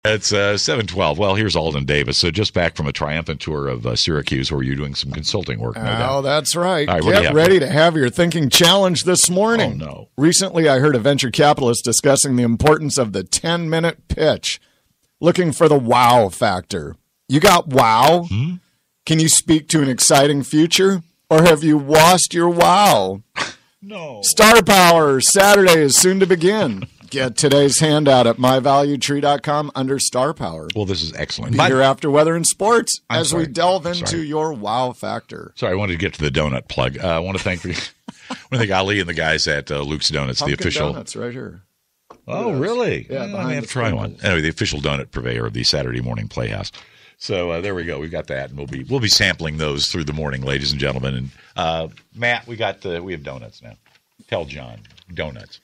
It's 7:12. Well, here's Alden Davis. So just back from a triumphant tour of Syracuse, where you're doing some consulting work. No doubt. Oh, that's right. All right, Get ready to have your thinking challenged this morning. Oh, no. Recently, I heard a venture capitalist discussing the importance of the 10-minute pitch, looking for the wow factor. You got wow? Can you speak to an exciting future? Or have you lost your wow? No. STARPOWER Saturday is soon to begin. Get today's handout at myvaluetree.com under Star Power. Well, this is excellent. Be here after weather and sports as sorry. we delve I'm into sorry. your wow factor. Sorry, I wanted to get to the donut plug. I want to thank Ali and the guys at Luke's Donuts, Pumpkin the official. donuts right here. Oh, really? Yeah, I may behind have the to try screen. one. Anyway, the official donut purveyor of the Saturday morning Playhouse. So there we go. We've got that, and we'll be sampling those through the morning, ladies and gentlemen. And Matt, we have donuts now. Tell John donuts.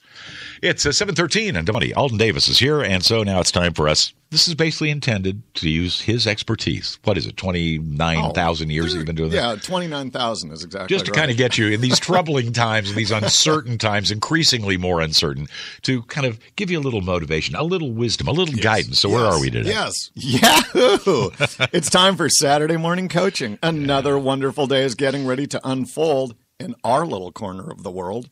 It's 7:13, and Alden Davis is here, and so now it's time for us. This is basically intended to use his expertise. What is it, 29,000 years that you've been doing this? Yeah, 29,000 is exactly Just to right. kind of get you in these troubling times, in these uncertain times, increasingly more uncertain, to kind of give you a little motivation, a little wisdom, a little guidance. So where are we today? Yes. Yahoo! It's time for Saturday morning coaching. Another wonderful day is getting ready to unfold in our little corner of the world.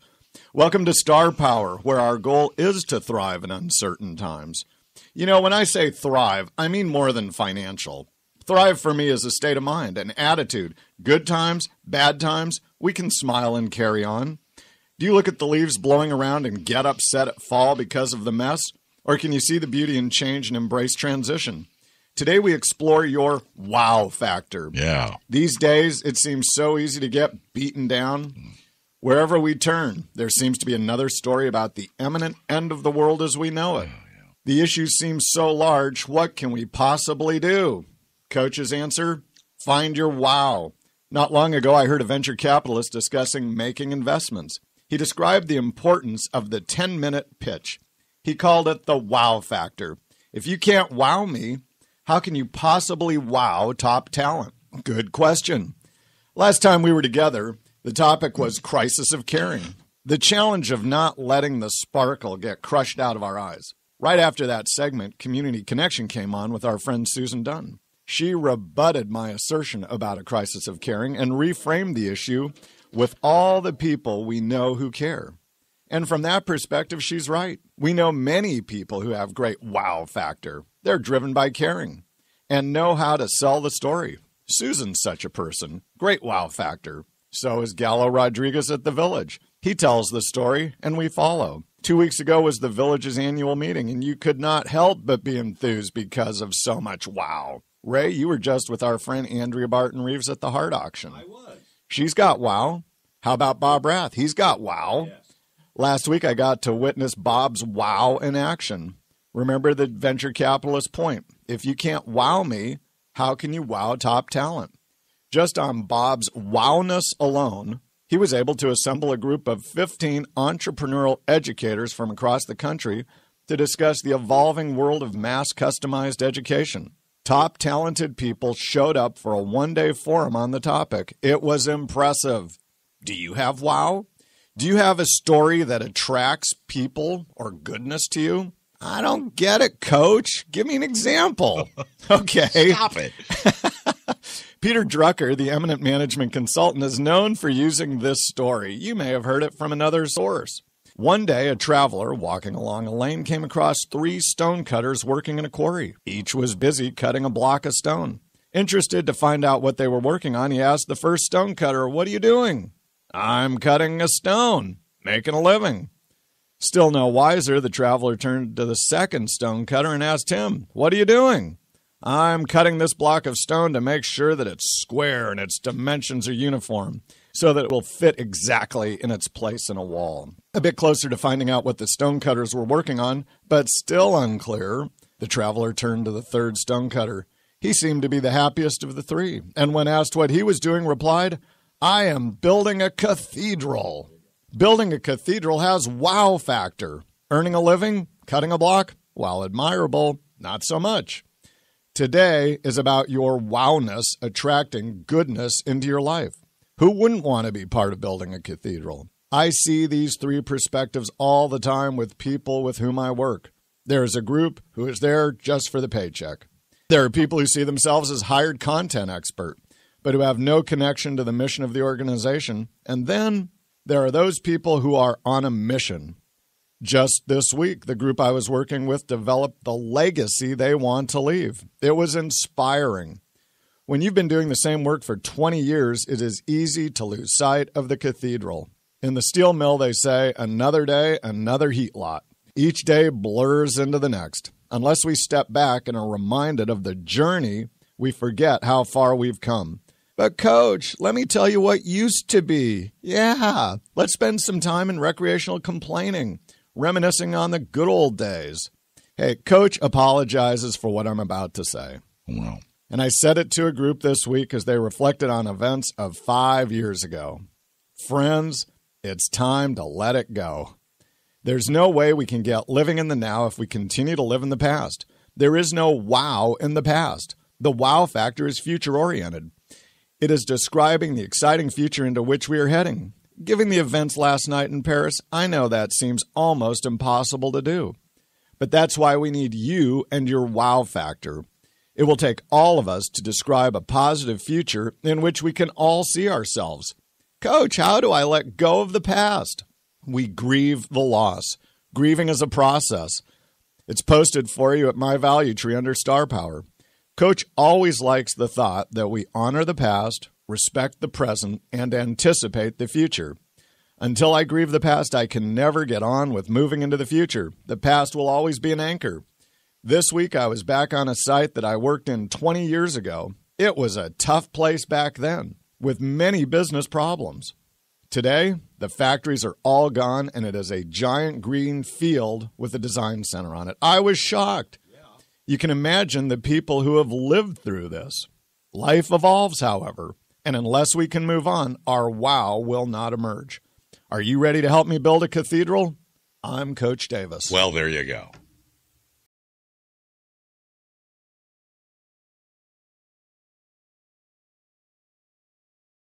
Welcome to Star Power, where our goal is to thrive in uncertain times. You know, when I say thrive, I mean more than financial. Thrive for me is a state of mind, an attitude. Good times, bad times, we can smile and carry on. Do you look at the leaves blowing around and get upset at fall because of the mess? Or can you see the beauty in change and embrace transition? Today we explore your wow factor. Yeah. These days, it seems so easy to get beaten down. Wherever we turn, there seems to be another story about the imminent end of the world as we know it. The issue seems so large, what can we possibly do? Coach's answer, find your wow. Not long ago, I heard a venture capitalist discussing making investments. He described the importance of the 10-minute pitch. He called it the wow factor. If you can't wow me, how can you possibly wow top talent? Good question. Last time we were together, the topic was crisis of caring, the challenge of not letting the sparkle get crushed out of our eyes. Right after that segment, Community Connection came on with our friend Susan Dunn. She rebutted my assertion about a crisis of caring and reframed the issue with all the people we know who care. And from that perspective, she's right. We know many people who have great wow factor. They're driven by caring and know how to sell the story. Susan's such a person. Great wow factor. So is Gallo Rodriguez at the Village. He tells the story, and we follow. 2 weeks ago was the Village's annual meeting, and you could not help but be enthused because of so much wow. Ray, you were just with our friend Andrea Barton-Reeves at the Heart Auction. I was. She's got wow. How about Bob Rath? He's got wow. Yes. Last week, I got to witness Bob's wow in action. Remember the venture capitalist point. If you can't wow me, how can you wow top talent? Just on Bob's wowness alone, he was able to assemble a group of 15 entrepreneurial educators from across the country to discuss the evolving world of mass customized education. Top talented people showed up for a one-day forum on the topic. It was impressive. Do you have wow? Do you have a story that attracts people or goodness to you? I don't get it, Coach. Give me an example. Okay. Stop it. Peter Drucker, the eminent management consultant, is known for using this story. You may have heard it from another source. One day, a traveler walking along a lane came across 3 stonecutters working in a quarry. Each was busy cutting a block of stone. Interested to find out what they were working on, he asked the first stonecutter, "What are you doing?" "I'm cutting a stone, making a living." Still no wiser, the traveler turned to the second stonecutter and asked him, "What are you doing?" "I'm cutting this block of stone to make sure that it's square and its dimensions are uniform, so that it will fit exactly in its place in a wall." A bit closer to finding out what the stonecutters were working on, but still unclear, the traveler turned to the third stonecutter. He seemed to be the happiest of the 3, and when asked what he was doing, replied, "I am building a cathedral." Building a cathedral has wow factor. Earning a living, cutting a block, while admirable, not so much. Today is about your wowness attracting goodness into your life. Who wouldn't want to be part of building a cathedral? I see these 3 perspectives all the time with people with whom I work. There is a group who is there just for the paycheck. There are people who see themselves as hired content expert, but who have no connection to the mission of the organization. And then there are those people who are on a mission. Just this week, the group I was working with developed the legacy they want to leave. It was inspiring. When you've been doing the same work for 20 years, it is easy to lose sight of the cathedral. In the steel mill, they say, another day, another heat lot. Each day blurs into the next. Unless we step back and are reminded of the journey, we forget how far we've come. But, Coach, let me tell you what used to be. Yeah, let's spend some time in recreational complaining, reminiscing on the good old days. Hey, Coach apologizes for what I'm about to say. Wow. And I said it to a group this week as they reflected on events of 5 years ago. Friends, it's time to let it go. There's no way we can get living in the now if we continue to live in the past. There is no wow in the past. The wow factor is future-oriented. It is describing the exciting future into which we are heading. Given the events last night in Paris, I know that seems almost impossible to do. But that's why we need you and your wow factor. It will take all of us to describe a positive future in which we can all see ourselves. Coach, how do I let go of the past? We grieve the loss. Grieving is a process. It's posted for you at my value tree under Star Power. Coach always likes the thought that we honor the past, respect the present, and anticipate the future. Until I grieve the past, I can never get on with moving into the future. The past will always be an anchor. This week, I was back on a site that I worked in 20 years ago. It was a tough place back then, with many business problems. Today, the factories are all gone, and it is a giant green field with a design center on it. I was shocked. You can imagine the people who have lived through this. Life evolves, however, and unless we can move on, our wow will not emerge. Are you ready to help me build a cathedral? I'm Coach Davis. Well, there you go.